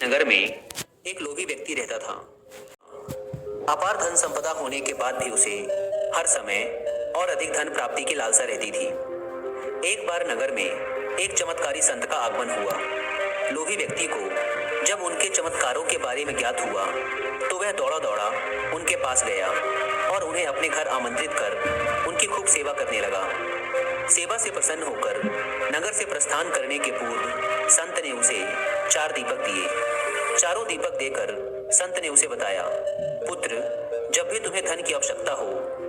नगर में एक लोभी व्यक्ति रहता था। अपार धन संपदा होने के बाद भी उसे हर समय और अधिक धन प्राप्ति की लालसा रहती थी। एक बार नगर में एक चमत्कारी संत का आगमन हुआ। लोभी व्यक्ति को जब उनके चमत्कारों के बारे में ज्ञात हुआ तो वह दौड़ा दौड़ा उनके पास गया और उन्हें अपने घर आमंत्रित कर उनकी खूब सेवा करने लगा। सेवा से प्रसन्न होकर नगर से प्रस्थान करने के पूर्व संत ने उसे 4 दीपक दिए। चारों दीपक देकर संत ने उसे बताया, पुत्र, जब भी तुम्हें धन की आवश्यकता हो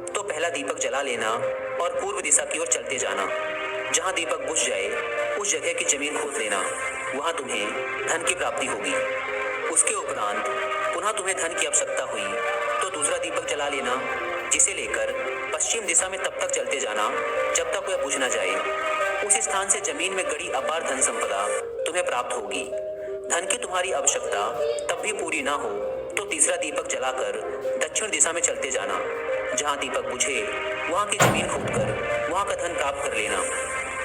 तो पहला दीपक जला लेना और पूर्व दिशा की ओर चलते जाना। जहां दीपक बुझ जाए उस जगह की जमीन खोद लेना, वहां तुम्हें धन की प्राप्ति होगी। उसके उपरांत पुनः तुम्हें धन की आवश्यकता हुई तो दूसरा दीपक जला लेना, जिसे लेकर पश्चिम दिशा में तब तक चलते जाना जब तक वह बुझ न जाए। उस स्थान से जमीन में गड़ी अपार धन संपदा तुम्हें प्राप्त होगी। धन की तुम्हारी आवश्यकता तब भी पूरी ना हो तो तीसरा दीपक जलाकर दक्षिण दिशा में चलते जाना। जहां दीपक बुझे वहां की जमीन खोदकर वहां का धन प्राप्त कर लेना।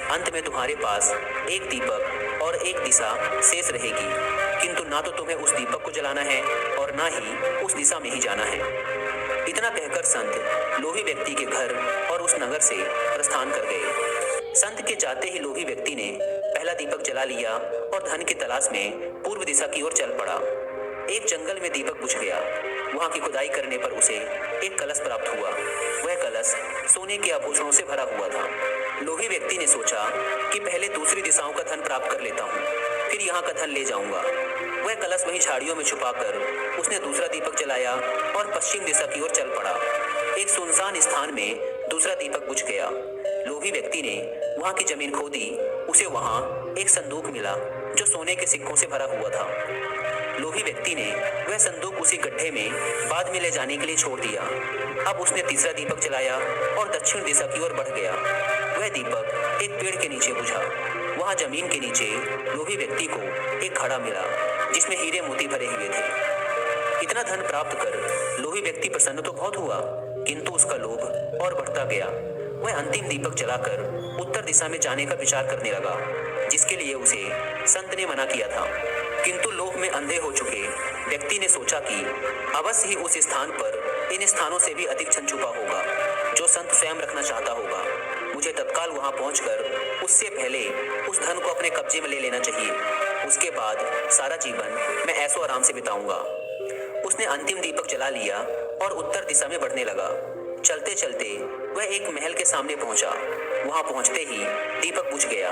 अंत में तुम्हारे पास एक दीपक और एक दिशा शेष रहेगी, किंतु ना तो तुम्हें उस दीपक को जलाना है और ना ही उस दिशा में ही जाना है। इतना कहकर संत लोभी व्यक्ति के घर और उस नगर से प्रस्थान कर गए। संत के जाते ही लोभी व्यक्ति ने पहला दीपक जला लिया और धन की तलाश में पूर्व दिशा की ओर चल पड़ा। एक जंगल में दीपक बुझ गया। वहां की खुदाई करने पर उसे एक कलश प्राप्त हुआ। वह कलश सोने के आभूषणों से भरा हुआ था। लोभी व्यक्ति ने सोचा कि पहले दूसरी दिशाओं का धन प्राप्त कर लेता हूँ, फिर यहाँ का धन ले जाऊंगा। वह कलश वहीं झाड़ियों में छुपाकर उसने दूसरा दीपक जलाया और पश्चिम दिशा की ओर चल पड़ा। एक सुनसान स्थान में दूसरा दीपक बुझ गया। लोभी व्यक्ति ने वहां की जमीन खोदी। उसे वहां एक संदूक मिला जो सोने के सिक्कों से भरा हुआ था। लोभी व्यक्ति ने वह संदूक उसी गड्ढे में बाद में ले जाने के लिए छोड़ दिया। अब उसने तीसरा दीपक जलाया और दक्षिण दिशा की ओर बढ़ गया। वह दीपक एक पेड़ के नीचे बुझा। वहां जमीन के नीचे लोभी व्यक्ति को एक घड़ा मिला जिसमें हीरे मोती भरे हुए थे। इतना धन प्राप्त कर लोभी व्यक्ति प्रसन्न तो बहुत हुआ, किंतु उसका लोभ और बढ़ता गया। वह अंतिम दीपक जलाकर उत्तर दिशा में जाने का विचार करने लगा, जिसके लिए उसे संत ने मना किया था। किंतु लोभ में अंधे हो चुके व्यक्ति ने सोचा कि अवश्य ही उस स्थान पर इन स्थानों से भी अधिक धन छुपा होगा जो संत स्वयं रखना चाहता होगा। मुझे तत्काल वहां पहुंचकर उससे पहले उस धन को अपने कब्जे में ले लेना चाहिए। उसके बाद सारा जीवन मैं ऐशो आराम से बिताऊंगा। उसने अंतिम दीपक जला लिया और उत्तर दिशा में बढ़ने लगा। चलते चलते वह एक महल के सामने पहुंचा। वहां पहुंचते ही दीपक बुझ गया।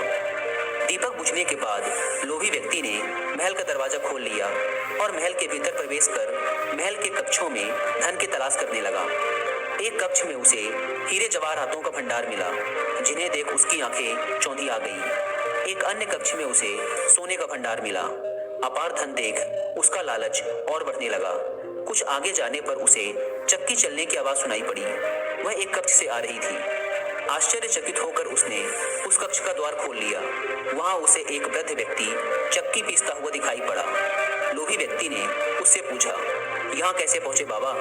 दीपक बुझने के बाद लोभी व्यक्ति ने महल का दरवाजा खोल लिया और महल के भीतर प्रवेश कर महल के कक्षों में धन की तलाश करने लगा। एक कक्ष में उसे हीरे जवाहरातों का भंडार मिला, जिन्हें देख उसकी आंखें चौंधी आ गई। एक अन्य कक्ष में उसे सोने का भंडार मिला। अपार धन देख उसका लालच और बढ़ने लगा। कुछ आगे जाने पर उसे चक्की चलने की आवाज सुनाई पड़ी। वह एक कक्ष से आ रही थी। आश्चर्यचकित होकर उसने उस कक्ष का द्वार खोल लिया। वहां उसे एक वृद्ध व्यक्ति चक्की पीसता हुआ दिखाई पड़ा। लोभी व्यक्ति ने उससे पूछा, यहाँ कैसे पहुंचे बाबा?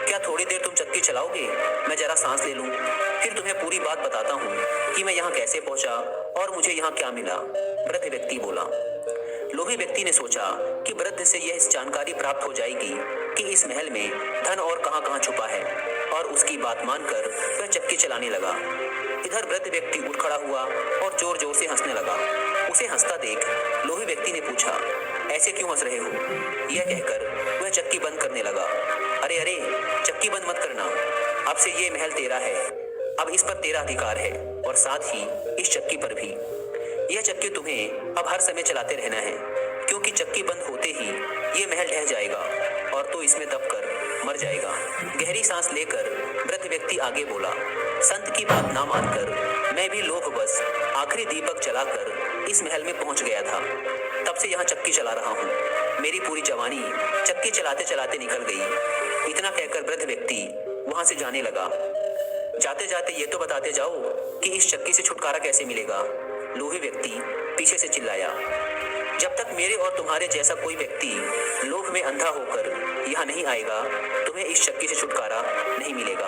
क्या थोड़ी देर तुम चक्की चलाओगे? मैं जरा सांस ले लूं, फिर तुम्हें पूरी बात बताता हूँ कि मैं यहाँ कैसे पहुंचा और मुझे यहाँ क्या मिला। वृद्ध व्यक्ति बोला। लोभी व्यक्ति ने सोचा कि वृद्ध से यह जानकारी प्राप्त हो जाएगी कि इस महल में धन और कहां-कहां छुपा है, और उसकी बात मानकर वह चक्की चलाने लगा। इधर वृद्ध व्यक्ति उठ खड़ा हुआ और जोर जोर से हंसने लगा। उसे हंसता देख लोभी व्यक्ति ने पूछा, ऐसे क्यों हंस रहे हो? यह कहकर वह चक्की बंद करने लगा। अरे अरे, चक्की बंद मत करना, अब से ये महल तेरा है। अब इस पर तेरा अधिकार है और साथ ही इस चक्की पर भी। यह चक्की तुम्हें अब हर समय चलाते रहना है, क्योंकि चक्की बंद होते ही ये महल ढह जाएगा और तो इसमें दबकर मर जाएगा। गहरी सांस लेकर वृद्ध व्यक्ति आगे बोला, संत की बात ना मानकर मैं भी लोभवश आखिरी दीपक जलाकर इस महल में पहुंच गया था। तब से यहाँ चक्की चला रहा हूँ। मेरी पूरी जवानी चक्की चलाते चलाते निकल गई। इतना कहकर वृद्ध व्यक्ति वहां से जाने लगा। जाते जाते ये तो बताते जाओ कि इस चक्की से छुटकारा कैसे मिलेगा? लोभी व्यक्ति पीछे से चिल्लाया। जब तक मेरे और तुम्हारे जैसा कोई व्यक्ति लोभ में अंधा होकर यहाँ नहीं आएगा, तुम्हें इस चक्की से छुटकारा नहीं मिलेगा।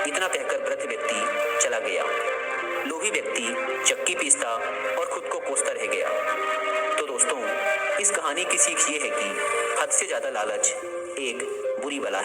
इतना कहकर वृद्ध व्यक्ति चला गया। लोभी व्यक्ति चक्की पीसता और खुद को कोसता रह गया। तो दोस्तों, इस कहानी कहानी की सीख ये है कि हद से ज्यादा लालच एक बुरी बला है।